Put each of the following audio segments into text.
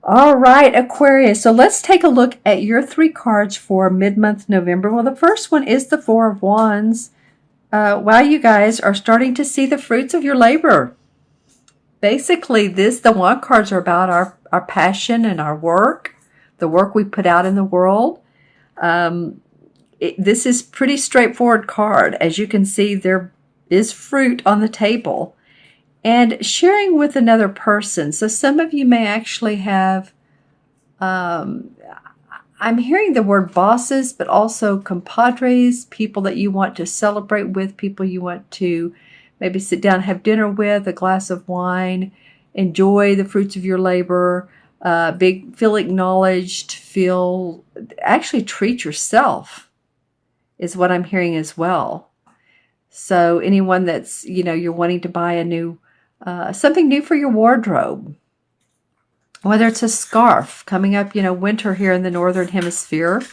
All right, Aquarius. So let's take a look at your three cards for mid-month November. Well, the first one is the Four of Wands. Wow, you guys are starting to see the fruits of your labor. Basically, the Wand cards are about our passion and our work, the work we put out in the world. This is pretty straightforward card. As you can see, there is fruit on the table. And sharing with another person. So some of you may actually have, I'm hearing the word bosses, but also compadres, people that you want to celebrate with, people you want to maybe sit down, have dinner with, a glass of wine, enjoy the fruits of your labor, feel acknowledged, actually treat yourself is what I'm hearing as well. So anyone that's, you're wanting to buy something new for your wardrobe, whether it's a scarf coming up, winter here in the Northern Hemisphere,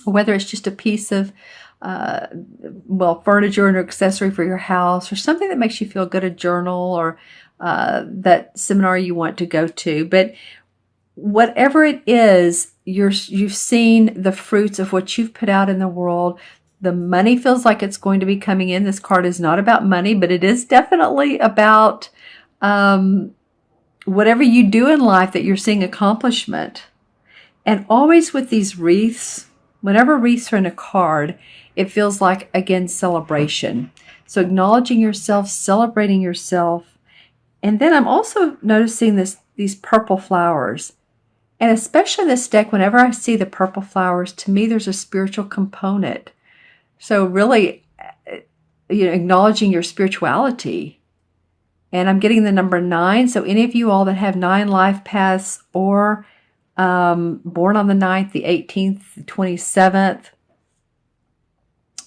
or whether it's just a piece of, furniture and accessory for your house, or something that makes you feel good, a journal, or that seminar you want to go to. But whatever it is, you've seen the fruits of what you've put out in the world. The money feels like it's going to be coming in. This card is not about money, but it is definitely about whatever you do in life that you're seeing accomplishment. And always with these wreaths, whenever wreaths are in a card, it feels like, again, celebration. So acknowledging yourself, celebrating yourself. And then I'm also noticing these purple flowers. And especially this deck, whenever I see the purple flowers, to me, there's a spiritual component. So really, acknowledging your spirituality. And I'm getting the number 9. So any of you all that have 9 life paths, or born on the 9th, the 18th, the 27th,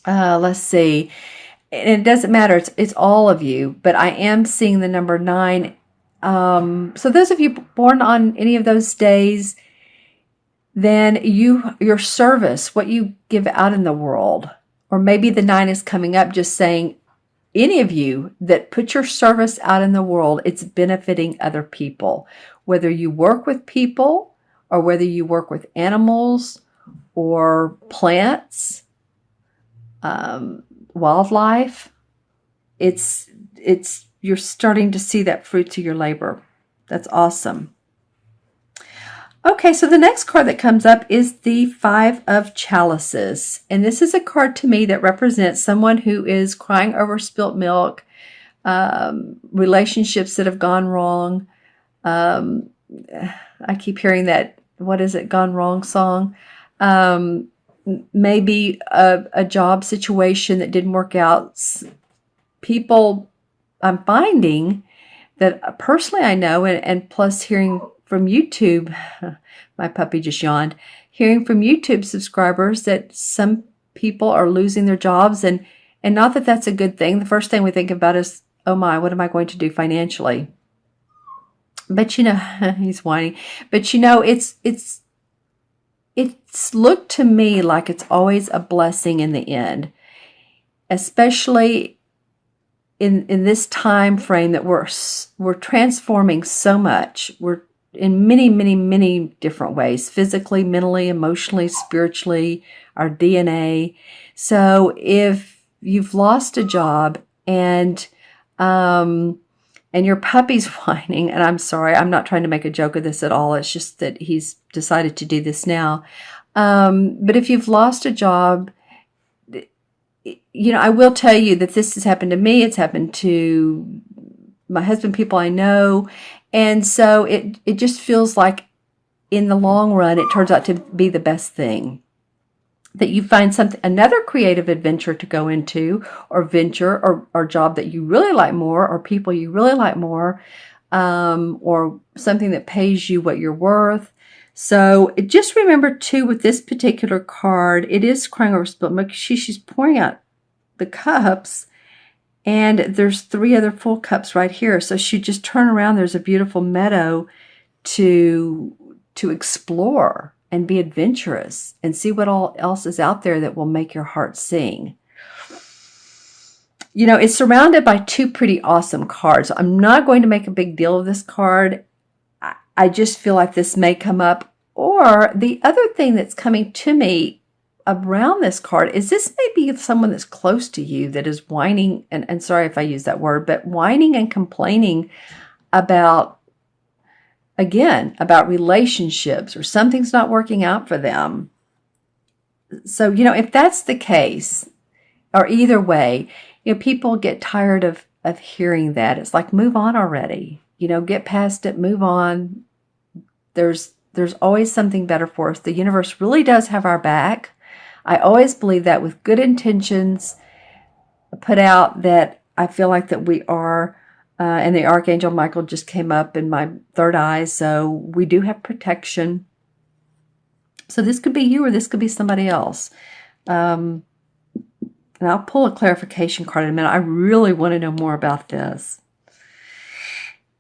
let's see. And it doesn't matter. It's all of you. But I am seeing the number 9. So those of you born on any of those days, then your service, what you give out in the world, or maybe the 9 is coming up, just saying, any of you that put your service out in the world, it's benefiting other people. Whether you work with people, or whether you work with animals or plants, wildlife, you're starting to see that fruit to your labor. That's awesome. Okay, so the next card that comes up is the Five of Chalices. And this is a card to me that represents someone who is crying over spilt milk, relationships that have gone wrong. I keep hearing that, what is it, Gone Wrong song. Maybe a job situation that didn't work out. People, I'm finding that personally I know, and plus hearing from YouTube, my puppy just yawned, hearing from YouTube subscribers that some people are losing their jobs, and not that that's a good thing. The first thing we think about is, oh my, what am I going to do financially? But he's whining. But it's looked to me like it's always a blessing in the end, especially in this time frame that we're transforming so much. We're in many, many, many different ways, physically, mentally, emotionally, spiritually, our DNA. So if you've lost a job and your puppy's whining, and I'm sorry, I'm not trying to make a joke of this at all. It's just that he's decided to do this now. But if you've lost a job, I will tell you that this has happened to me. It's happened to my husband, people I know. And so it just feels like in the long run, it turns out to be the best thing. That you find another creative adventure to go into, or venture, or job that you really like more, or people you really like more, or something that pays you what you're worth. So just remember too, with this particular card, it is crying over spilt milk. She's pouring out the cups, and there's 3 other full cups right here. So she just turn around. There's a beautiful meadow to explore and be adventurous and see what all else is out there that will make your heart sing. It's surrounded by 2 pretty awesome cards. I'm not going to make a big deal of this card. I just feel like this may come up. Or the other thing that's coming to me around this card is this may be someone that's close to you that is whining, and sorry if I use that word, but whining and complaining about, again, about relationships, or something's not working out for them. So, if that's the case, or either way, people get tired of hearing that. It's like, move on already. Get past it, move on. There's always something better for us. The universe really does have our back. I always believe that, with good intentions put out, that I feel like that we are. And the Archangel Michael just came up in my third eye, so we do have protection. So this could be you, or this could be somebody else. And I'll pull a clarification card in a minute. I really want to know more about this.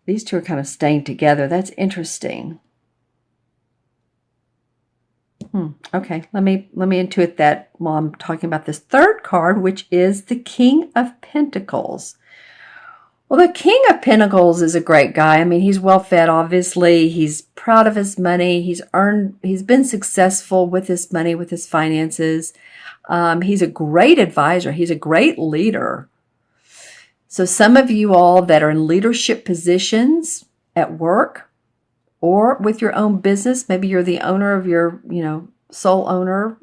These two are kind of staying together. That's interesting. Okay, let me intuit that while I'm talking about this third card, which is the King of Pentacles. Well, the King of Pentacles is a great guy. I mean, he's well-fed, obviously. He's proud of his money. He's been successful with his money, with his finances. He's a great advisor. He's a great leader. So some of you all that are in leadership positions at work or with your own business, maybe you're the owner of your, sole owner,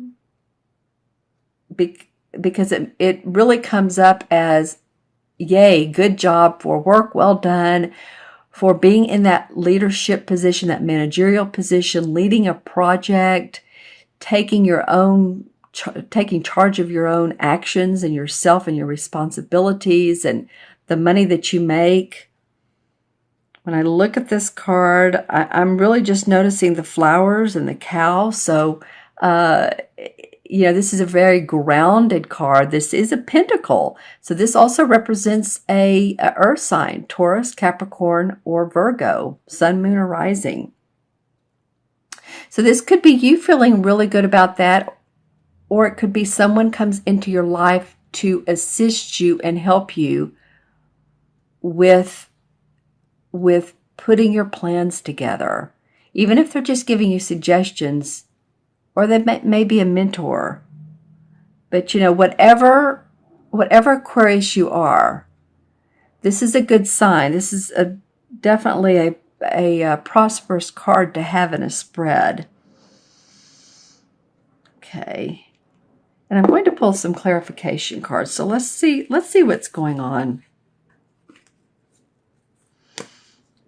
because it really comes up as, yay, good job, for work well done, for being in that leadership position, that managerial position, leading a project, taking charge of your own actions and yourself and your responsibilities and the money that you make. When I look at this card, I'm really just noticing the flowers and the cow. So, this is a very grounded card. This is a pentacle. So this also represents a earth sign, Taurus, Capricorn, or Virgo, sun, moon, or rising. So this could be you feeling really good about that, or it could be someone comes into your life to assist you and help you with putting your plans together. Even if they're just giving you suggestions, or they may be a mentor. But whatever Aquarius you are, this is a good sign. This is definitely a prosperous card to have in a spread. Okay. And I'm going to pull some clarification cards. So let's see what's going on.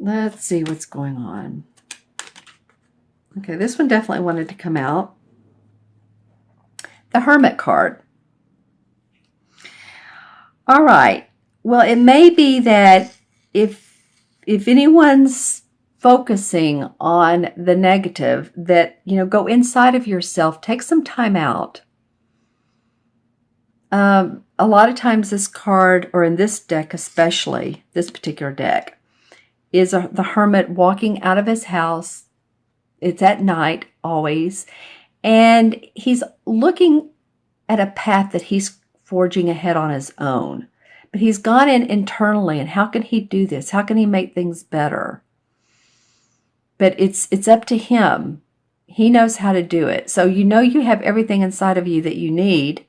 Let's see what's going on. Okay, this one definitely wanted to come out. The Hermit card. All right. Well, it may be that if anyone's focusing on the negative, that, go inside of yourself, take some time out. A lot of times this card, or in this deck especially, this particular deck, is the hermit walking out of his house. It's at night always, and he's looking at a path that he's forging ahead on his own. But he's gone in internally, and how can he do this? How can he make things better? But it's up to him. He knows how to do it. So you have everything inside of you that you need.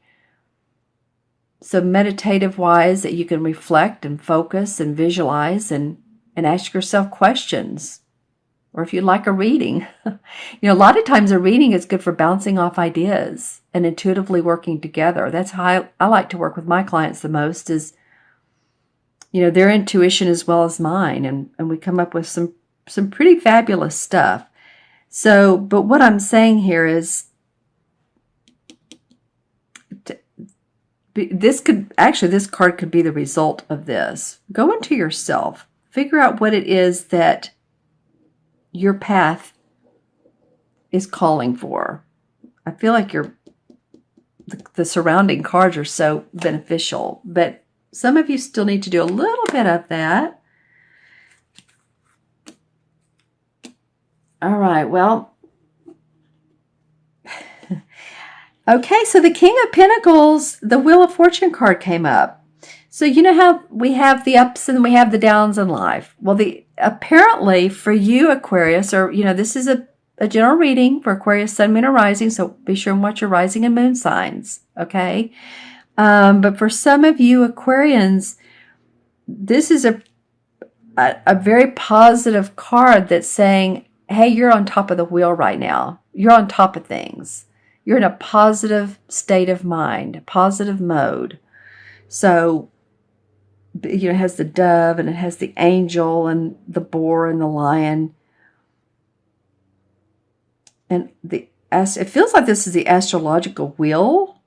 So meditative-wise, that you can reflect and focus and visualize and ask yourself questions. Or if you like a reading. A lot of times a reading is good for bouncing off ideas and intuitively working together. That's how I like to work with my clients the most, is, their intuition as well as mine. And we come up with some pretty fabulous stuff. So, but what I'm saying here is, this card could be the result of this. Go into yourself. Figure out what it is that your path is calling for. I feel like the surrounding cards are so beneficial, but some of you still need to do a little bit of that. All right, well, okay, so the King of Pentacles, the Wheel of Fortune card came up. So you know how we have the ups and we have the downs in life. Well, apparently for you, Aquarius, or, this is a general reading for Aquarius, Sun, Moon, or Rising, so be sure and watch your rising and moon signs, okay? But for some of you Aquarians, this is a very positive card that's saying, hey, you're on top of the wheel right now. You're on top of things. You're in a positive state of mind, positive mode. So, it has the dove and it has the angel and the boar and the lion. And it feels like this is the astrological wheel.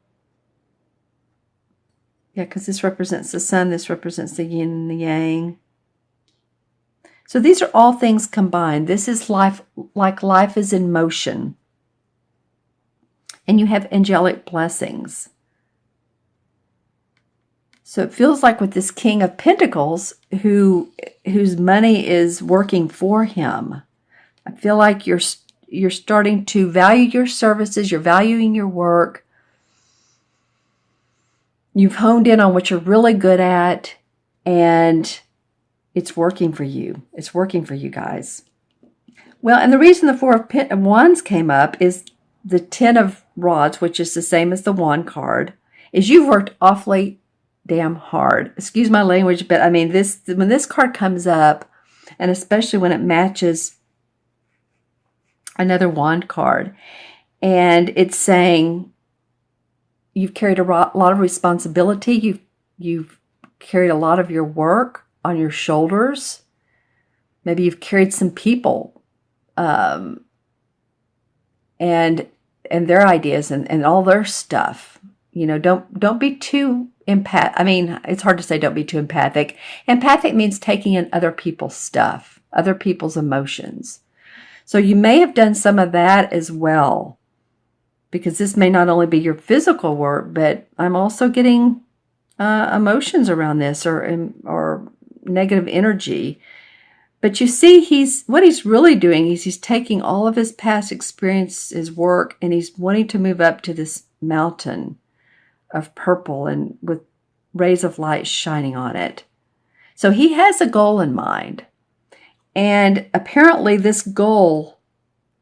Yeah, because this represents the sun, this represents the yin and the yang. So these are all things combined. This is life, like life is in motion. And you have angelic blessings. So it feels like with this King of Pentacles, whose money is working for him, I feel like you're starting to value your services, you're valuing your work. You've honed in on what you're really good at, and it's working for you. It's working for you guys. Well, and the reason the Four of Wands came up is the Ten of Rods, which is the same as the Wand card, is you've worked awfully damn hard. Excuse my language, but I mean, when this card comes up, and especially when it matches another Wand card, and it's saying you've carried a lot of responsibility. You've carried a lot of your work on your shoulders. Maybe you've carried some people and their ideas and all their stuff. Don't be too I mean, it's hard to say don't be too empathic. Empathic means taking in other people's stuff, other people's emotions. So you may have done some of that as well, because this may not only be your physical work, but I'm also getting emotions around this or negative energy. But you see, what he's really doing is he's taking all of his past experience, his work, and he's wanting to move up to this mountain of purple and with rays of light shining on it. So he has a goal in mind. And apparently this goal,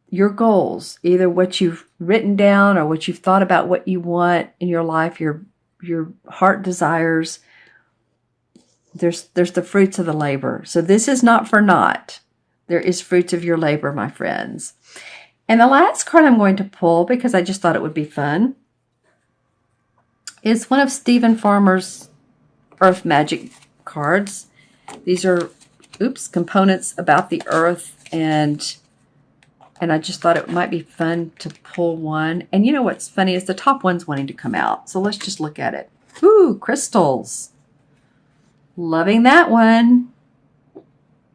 your goals, either what you've written down or what you've thought about what you want in your life, your heart desires, there's the fruits of the labor. So this is not for naught. There is fruits of your labor, my friends. And the last card I'm going to pull, because I just thought it would be fun, is one of Stephen Farmer's Earth Magic cards. These are, components about the Earth, and I just thought it might be fun to pull one. And you know what's funny is the top one's wanting to come out. So let's just look at it. Ooh, crystals. Loving that one.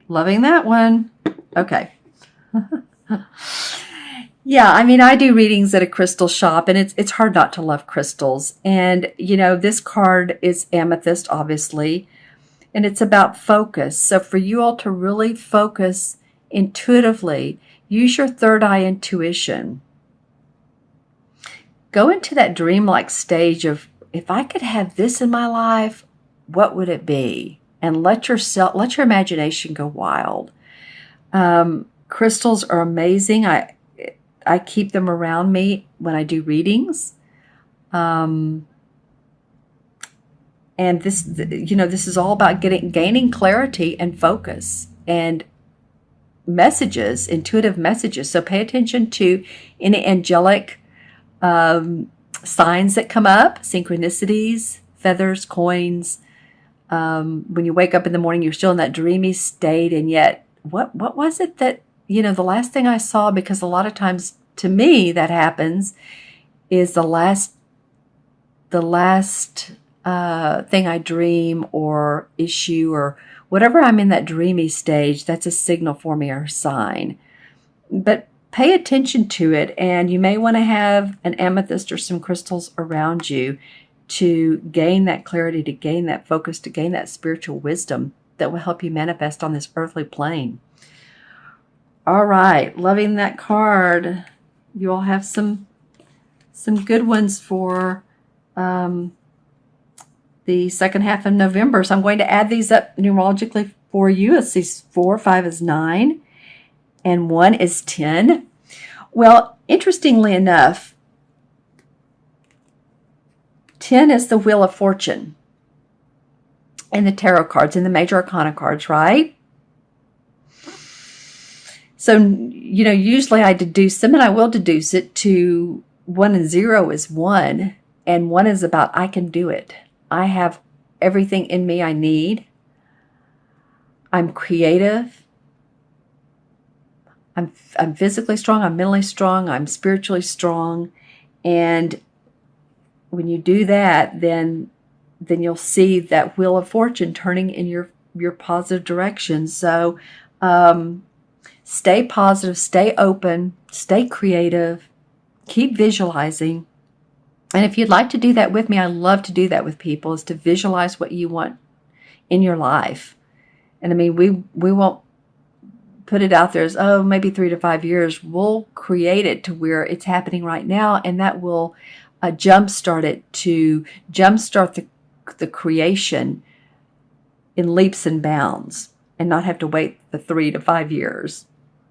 Loving that one. Okay. Yeah, I mean, I do readings at a crystal shop, and it's hard not to love crystals. And, this card is amethyst, obviously, and it's about focus. So for you all to really focus intuitively, use your third eye intuition. Go into that dreamlike stage of, if I could have this in my life, what would it be? And let your imagination go wild. Crystals are amazing. I keep them around me when I do readings. And this is all about gaining clarity and focus and messages, intuitive messages. So pay attention to any angelic signs that come up, synchronicities, feathers, coins. When you wake up in the morning, you're still in that dreamy state, and yet what was it that, the last thing I saw, because a lot of times to me that happens, is the last thing I dream or issue or whatever I'm in that dreamy stage, that's a signal for me or a sign. But pay attention to it, and you may want to have an amethyst or some crystals around you to gain that clarity, to gain that focus, to gain that spiritual wisdom that will help you manifest on this earthly plane. All right, loving that card. You all have some good ones for the second half of November. So I'm going to add these up numerologically for you. I see 4, 5 is 9, and 1 is 10. Well, interestingly enough, 10 is the Wheel of Fortune in the tarot cards, in the major arcana cards, right? So, usually I deduce them, and I will deduce it to 1 and 0 is 1, and 1 is about I can do it. I have everything in me I need. I'm creative. I'm physically strong. I'm mentally strong. I'm spiritually strong. And when you do that, then you'll see that Wheel of Fortune turning in your positive direction. So stay positive, stay open, stay creative, keep visualizing. And if you'd like to do that with me, I love to do that with people, is to visualize what you want in your life. And I mean, we won't put it out there as, oh, maybe 3 to 5 years. We'll create it to where it's happening right now, and that will jumpstart it, to jumpstart the creation in leaps and bounds, and not have to wait the 3 to 5 years.